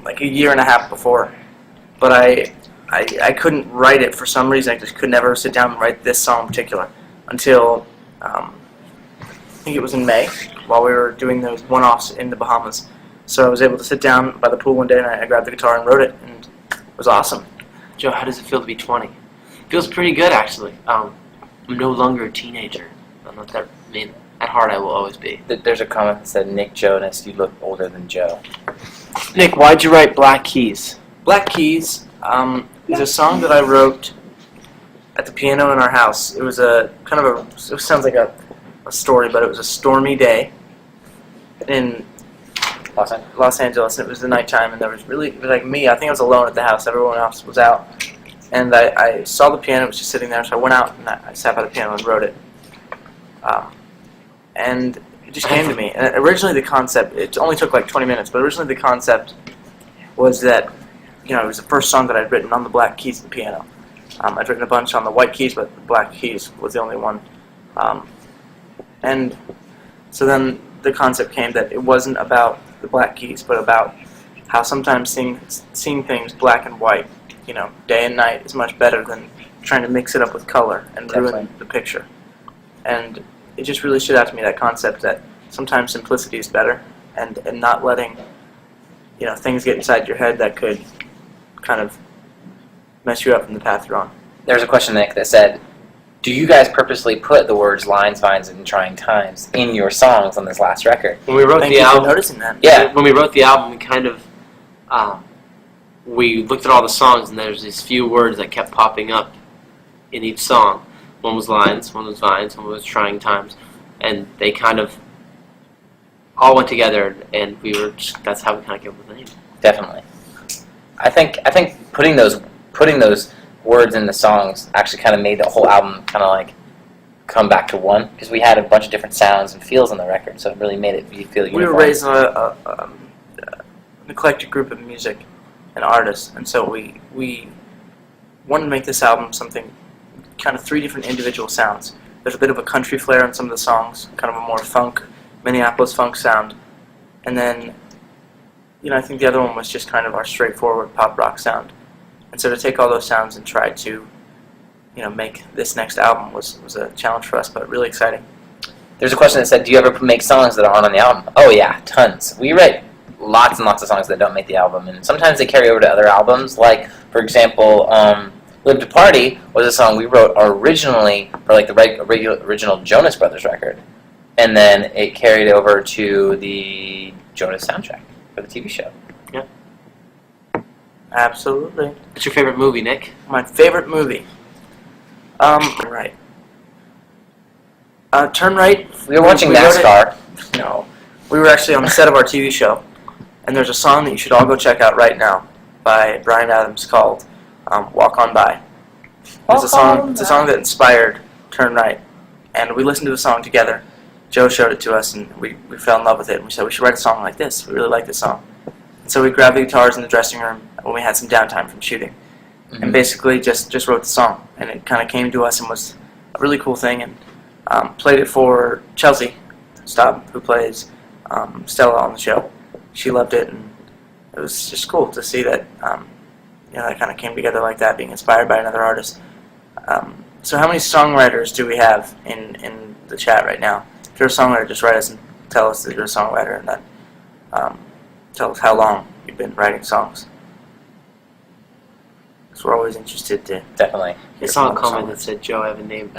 like a year and a half before, but I couldn't write it for some reason. I just could never sit down and write this song in particular until I think it was in May while we were doing those one-offs in the Bahamas. So I was able to sit down by the pool one day and I grabbed the guitar and wrote it, and it was awesome. Joe, how does it feel to be 20? Feels pretty good, actually. I'm no longer a teenager. I don't know what that means. At heart, I will always be. There's a comment that said, Nick Jonas, you look older than Joe. Nick, why'd you write Black Keys? Black Keys is a song that I wrote at the piano in our house. It was a kind of it sounds like a story, but it was a stormy day in Los Angeles, and it was the nighttime, and it was like me. I think I was alone at the house. Everyone else was out, and I saw the piano. It was just sitting there, so I went out and I sat by the piano and wrote it. And it just came to me. And originally the concept, it only took like 20 minutes, but originally the concept was that, it was the first song that I'd written on the black keys of the piano. I'd written a bunch on the white keys, but the black keys was the only one. And so then the concept came that it wasn't about the black keys, but about how sometimes seeing things black and white, day and night is much better than trying to mix it up with color and ruin the picture. And it just really stood out to me, that concept that sometimes simplicity is better, and not letting things get inside your head that could kind of mess you up in the path you're on. There's a question, Nick, that said, do you guys purposely put the words lines, vines, and trying times in your songs on this last record? When we wrote Thank the you album, for noticing that. Yeah. When we wrote the album, we kind of we looked at all the songs, and there's these few words that kept popping up in each song. One was lines, one was vines, one was trying times, and they kind of all went together, and that's how we kind of came up with the name. Definitely. I think putting those words in the songs actually kind of made the whole album kind of like come back to one, because we had a bunch of different sounds and feels on the record, so it really made it feel uniform. We were raised in an eclectic group of music and artists, and so we wanted to make this album something, kind of three different individual sounds. There's a bit of a country flair in some of the songs, kind of a more funk, Minneapolis funk sound, and then I think the other one was just kind of our straightforward pop rock sound. And so to take all those sounds and try to make this next album was a challenge for us, but really exciting. There's a question that said, do you ever make songs that aren't on the album? Oh yeah, tons. We write lots and lots of songs that don't make the album, and sometimes they carry over to other albums. Like, for example, Live to Party was a song we wrote originally for like the original Jonas Brothers record, and then it carried over to the Jonas soundtrack for the TV show. Yeah. Absolutely. What's your favorite movie, Nick? My favorite movie? Right. Turn Right. We were watching NASCAR. No. We were actually on the set of our TV show, and there's a song that you should all go check out right now by Bryan Adams called Walk On By. It's a song that inspired Turn Right, and we listened to the song together. Joe showed it to us, and we fell in love with it, and we said we should write a song like this. We really like this song. And so we grabbed the guitars in the dressing room when we had some downtime from shooting, and basically just wrote the song, and it kind of came to us and was a really cool thing, and played it for Chelsea Staub, who plays Stella on the show. She loved it, and it was just cool to see that that kind of came together like that, being inspired by another artist. So how many songwriters do we have in the chat right now? If you're a songwriter, just write us and tell us that you're a songwriter, and then tell us how long you've been writing songs. Because we're always interested to Definitely. I saw a comment that said, Joe, I have a name.